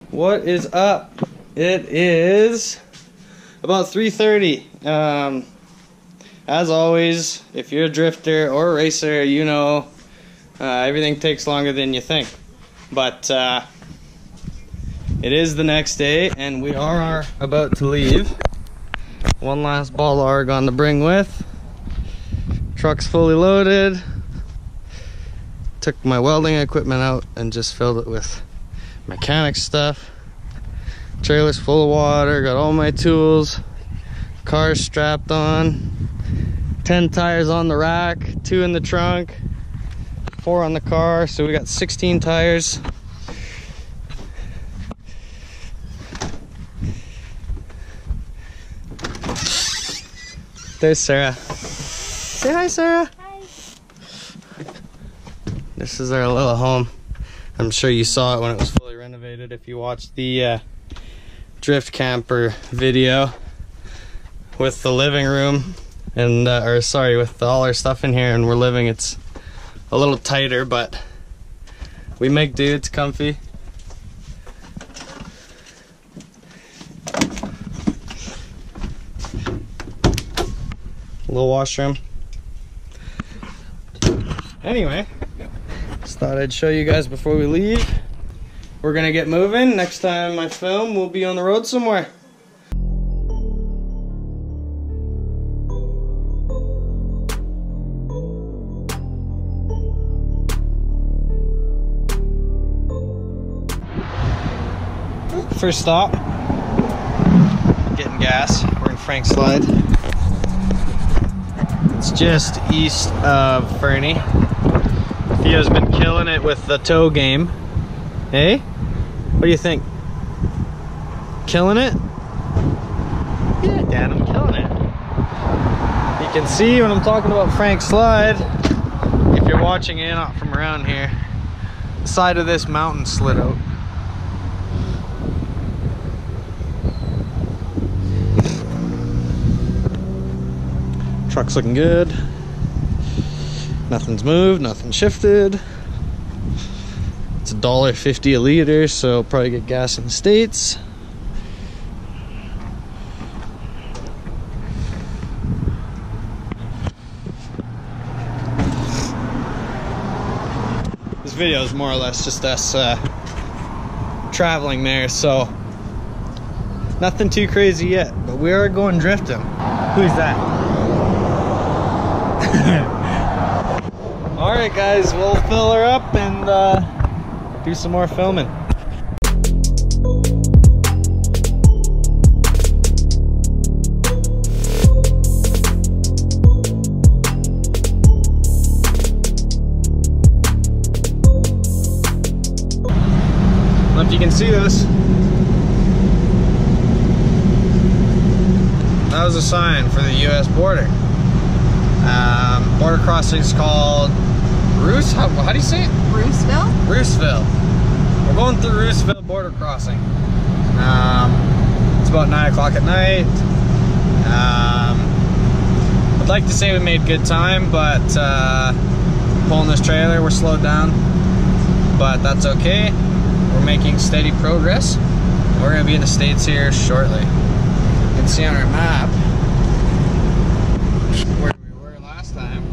What is up? It is about 3:30. As always, if you're a drifter or a racer, you know everything takes longer than you think. But it is the next day, and we are about to leave. One last ball of Oregon to bring with. Truck's fully loaded. Took my welding equipment out and just filled it with mechanic stuff. Trailer's full of water, got all my tools. Car's strapped on. 10 tires on the rack, 2 in the trunk, 4 on the car, so we got 16 tires. There's Sarah. Say hi, Sarah. Hi. This is our little home. I'm sure you saw it when it was fully renovated if you watched the drift camper video with the living room and with all our stuff in here, and we're living. It's a little tighter, but we make do. It's comfy. A little washroom. Anyway, just thought I'd show you guys before we leave. We're gonna get moving. Next time I film, we'll be on the road somewhere. First stop, getting gas. We're in Frank Slide. It's just east of Fernie. Theo's been killing it with the tow game. Hey? What do you think? Killing it? Yeah, Dan, I'm killing it. You can see when I'm talking about Frank Slide, if you're watching it not from around here, the side of this mountain slid out. Truck's looking good. Nothing's moved, nothing shifted. It's $1.50 a liter, so I'll probably get gas in the States. This video is more or less just us traveling there, so nothing too crazy yet, but we are going drifting. Who's that? Alright guys, we'll fill her up and do some more filming. I don't know if you can see this. That was a sign for the US border. Border crossing is called how do you say it? Roosevelt? Roosevelt. We're going through Roosevelt border crossing. It's about 9 o'clock at night. I'd like to say we made good time, but pulling this trailer, we're slowed down. But that's okay. We're making steady progress. We're going to be in the States here shortly. You can see on our map where we were last time.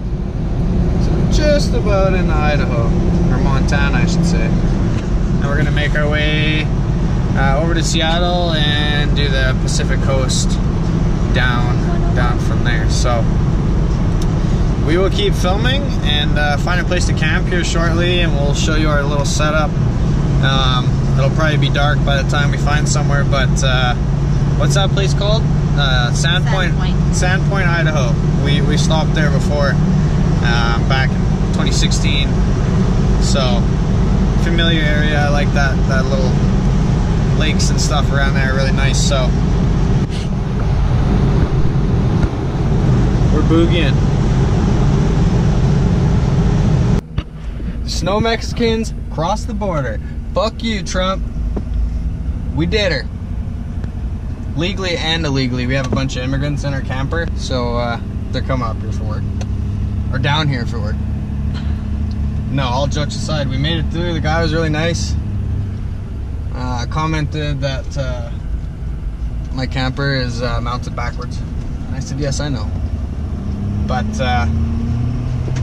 So just about in Idaho, or Montana I should say. And we're gonna make our way over to Seattle and do the Pacific Coast down from there. So we will keep filming and find a place to camp here shortly, and we'll show you our little setup. It'll probably be dark by the time we find somewhere, but what's that place called? Sandpoint, Idaho. We stopped there before back in 2016. So familiar area. I like that little lakes and stuff around there, really nice. So we're boogieing. Snow Mexicans cross the border. Fuck you, Trump. We did her. Legally and illegally. We have a bunch of immigrants in our camper, so they're coming up here for work. Or down here for work. No, all jokes aside, we made it through. The guy was really nice. commented that my camper is mounted backwards. And I said, yes, I know. But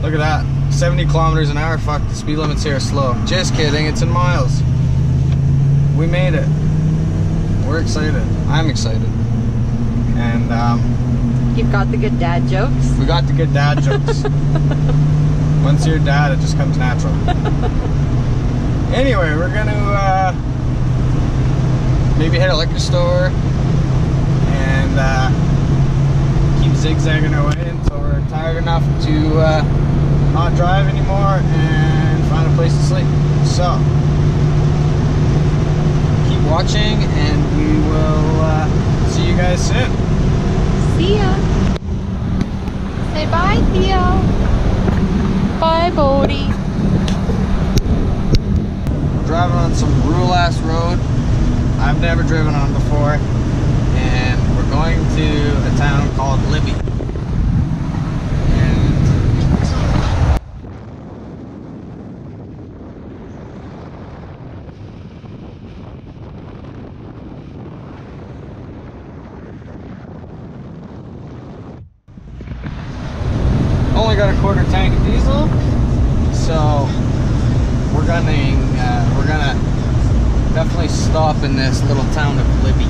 look at that, 70 kilometers an hour. Fuck, the speed limits here are slow. Just kidding, it's in miles. We made it. We're excited. I'm excited. And you've got the good dad jokes. We got the good dad jokes. Once you're a dad, it just comes natural. Anyway, we're gonna maybe hit a liquor store and keep zigzagging our way until we're tired enough to not drive anymore and find a place to sleep. So keep watching and we will see you guys soon. See ya. Say bye, Theo. Bye, Bodie. We're driving on some rural ass road I've never driven on before, and we're going to a town called Libby. Only got a quarter tank of diesel, so we're gonna definitely stop in this little town of Libby.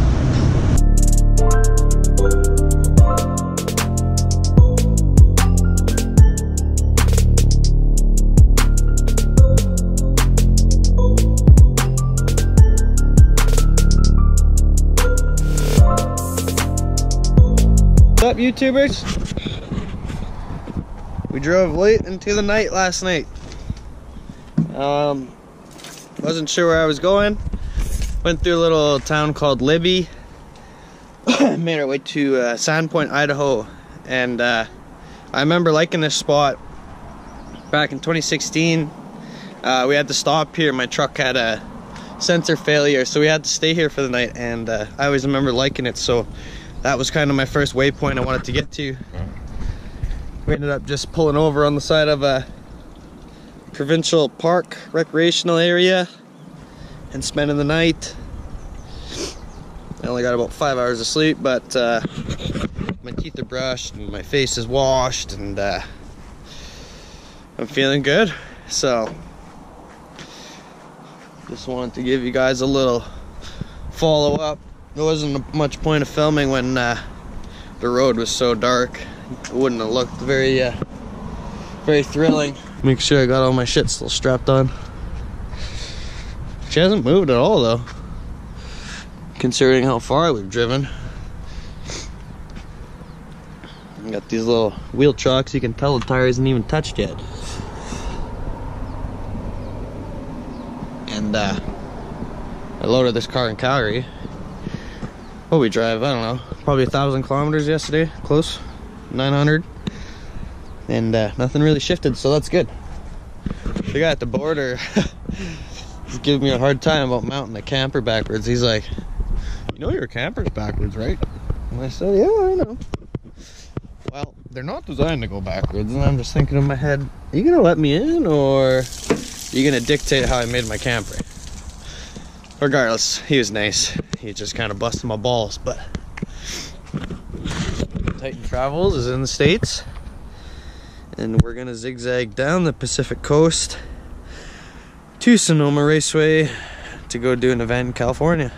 What's up, YouTubers? We drove late into the night last night. Wasn't sure where I was going. Went through a little town called Libby. Made our way to Sandpoint, Idaho. And I remember liking this spot back in 2016. We had to stop here. My truck had a sensor failure, so we had to stay here for the night. And I always remember liking it, so that was kind of my first waypoint I wanted to get to. We ended up just pulling over on the side of a provincial park recreational area and spending the night. I only got about 5 hours of sleep, but my teeth are brushed and my face is washed, and I'm feeling good. So just wanted to give you guys a little follow-up. There wasn't much point of filming when the road was so dark. It wouldn't have looked very thrilling. Make sure I got all my shit still strapped on. She hasn't moved at all though, considering how far we've driven. I got these little wheel chocks. You can tell the tire isn't even touched yet. And I loaded this car in Calgary. What we drive, I don't know, probably 1,000 kilometers yesterday, close. 900, and nothing really shifted, so that's good. The guy at the border is giving me a hard time about mounting the camper backwards. He's like, you know your camper's backwards, right? And I said, yeah, I know. Well, they're not designed to go backwards, and I'm just thinking in my head, are you gonna let me in, or are you gonna dictate how I made my camper? Regardless, he was nice. He just kind of busted my balls, but Titan Travels is in the States, and we're gonna zigzag down the Pacific Coast to Sonoma Raceway to go do an event in California.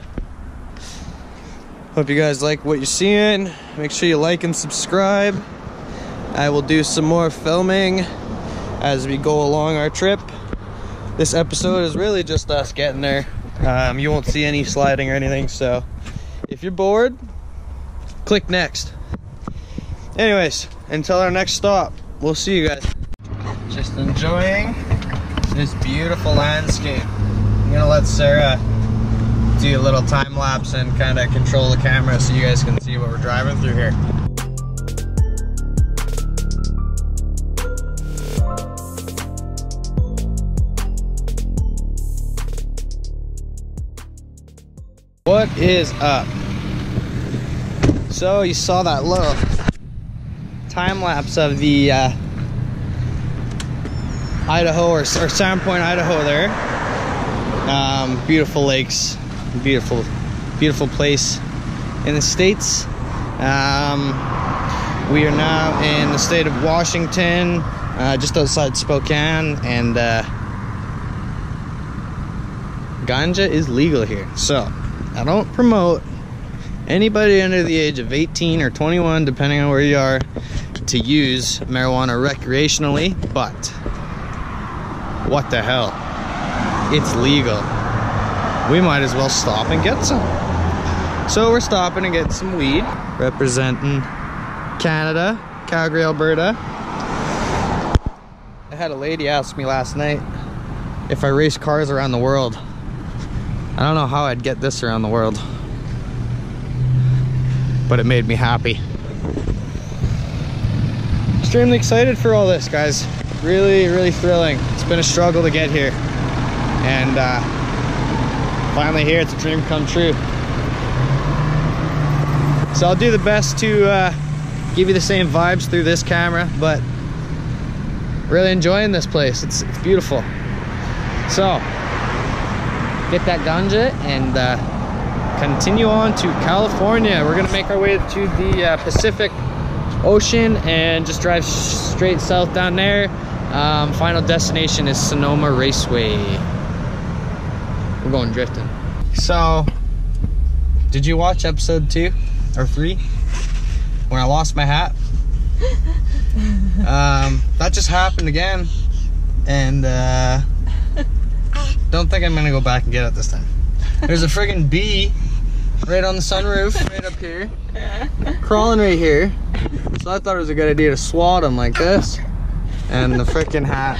Hope you guys like what you're seeing. Make sure you like and subscribe. I will do some more filming as we go along our trip. This episode is really just us getting there. You won't see any sliding or anything, so if you're bored, click next. Anyways, until our next stop, we'll see you guys. Just enjoying this beautiful landscape. I'm gonna let Sarah do a little time lapse and kind of control the camera so you guys can see what we're driving through here. What is up? So you saw that little time lapse of the Idaho or Sandpoint, Idaho there. Beautiful lakes, Beautiful, beautiful place in the States. We are now in the state of Washington, just outside Spokane, and ganja is legal here. So I don't promote anybody under the age of 18 or 21, depending on where you are, to use marijuana recreationally, but what the hell? It's legal. We might as well stop and get some. So we're stopping and getting some weed, representing Canada, Calgary, Alberta. I had a lady ask me last night if I race cars around the world. I don't know how I'd get this around the world, but it made me happy. Extremely excited for all this, guys. Really, really thrilling. It's been a struggle to get here, and finally here, it's a dream come true. So I'll do the best to give you the same vibes through this camera, but really enjoying this place. It's beautiful. So get that ganja and continue on to California. We're gonna make our way to the Pacific Ocean and just drive straight south down there. Final destination is Sonoma Raceway. We're going drifting. So, did you watch episode 2 or 3 when I lost my hat? That just happened again, and don't think I'm gonna go back and get it this time. There's a friggin' bee right on the sunroof, right up here, crawling right here. So I thought it was a good idea to swat him like this, and the frickin' hat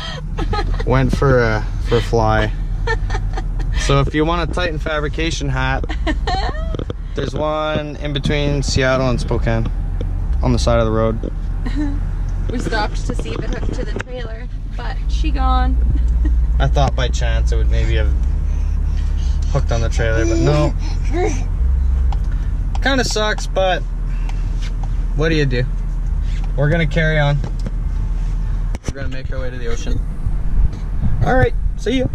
went for a fly. So if you want a Titan Fabrication hat, there's one in between Seattle and Spokane on the side of the road. We stopped to see if it hooked to the trailer, but she gone. I thought by chance it would maybe have hooked on the trailer, but no. Kind of sucks, but what do you do? We're gonna carry on. We're gonna make our way to the ocean. All right, see you.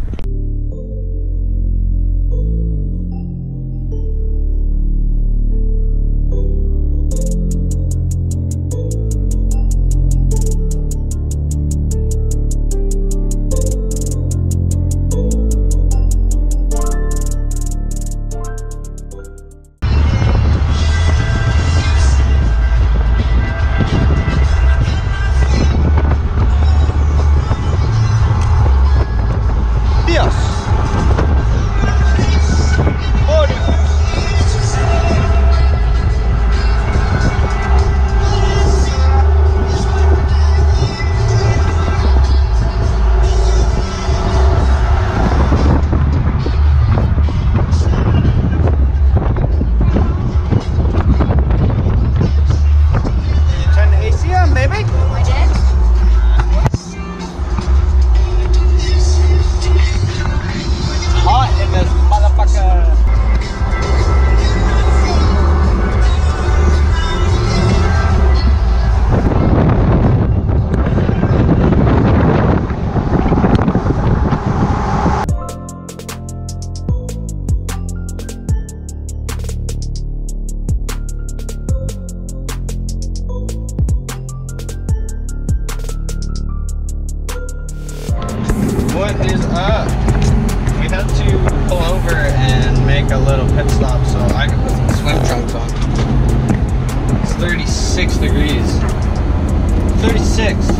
What is up? We had to pull over and make a little pit stop so I could put some swim trunks on. It's 36 degrees. 36.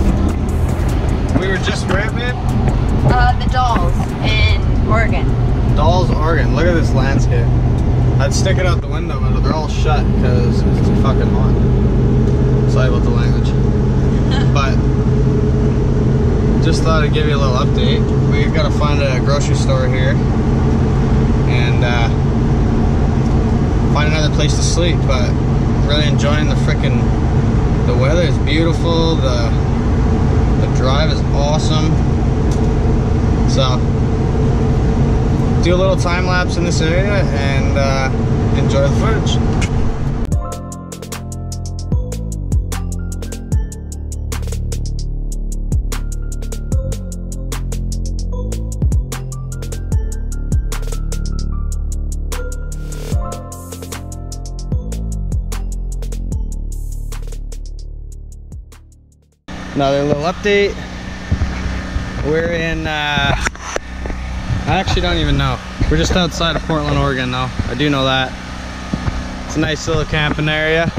We were just where, babe? The Dolls in Oregon. Dolls, Oregon. Look at this landscape. I'd stick it out the window, but they're all shut because it's too fucking hot. Sorry about the language. But just thought I'd give you a little update. We've got to find a grocery store here and find another place to sleep, but really enjoying the weather is beautiful, the drive is awesome. So do a little time lapse in this area and enjoy the footage. Another little update. We're in, I actually don't even know. We're just outside of Portland, Oregon though. I do know that. It's a nice little camping area.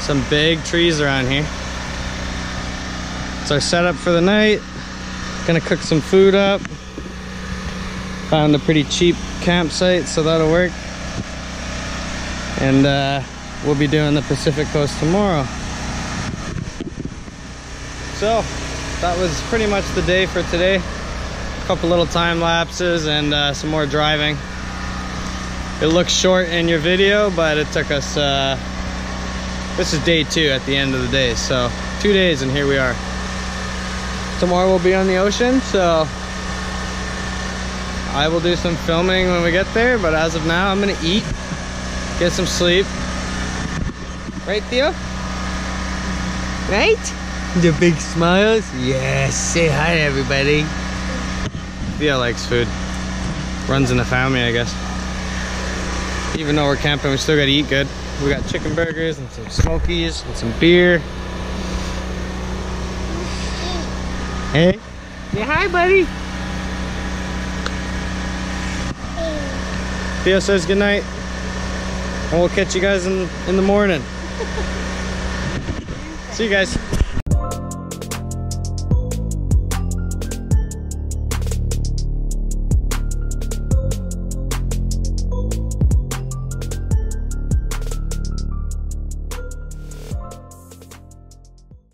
Some big trees around here. It's our setup for the night. Gonna cook some food up. Found a pretty cheap campsite, so that'll work. And we'll be doing the Pacific Coast tomorrow. So that was pretty much the day for today. A couple little time lapses and some more driving. It looks short in your video, but it took us, this is day 2 at the end of the day. So 2 days and here we are. Tomorrow we'll be on the ocean, so I will do some filming when we get there, but as of now I'm gonna eat, get some sleep. Right, Theo? Right? The big smiles? Yes, say hi to everybody. Theo likes food. Runs in the family, I guess. Even though we're camping, we still gotta eat good. We got chicken burgers and some smokies and some beer. Hey? Yeah, hi, buddy. Theo says goodnight. And we'll catch you guys in the morning. See you guys.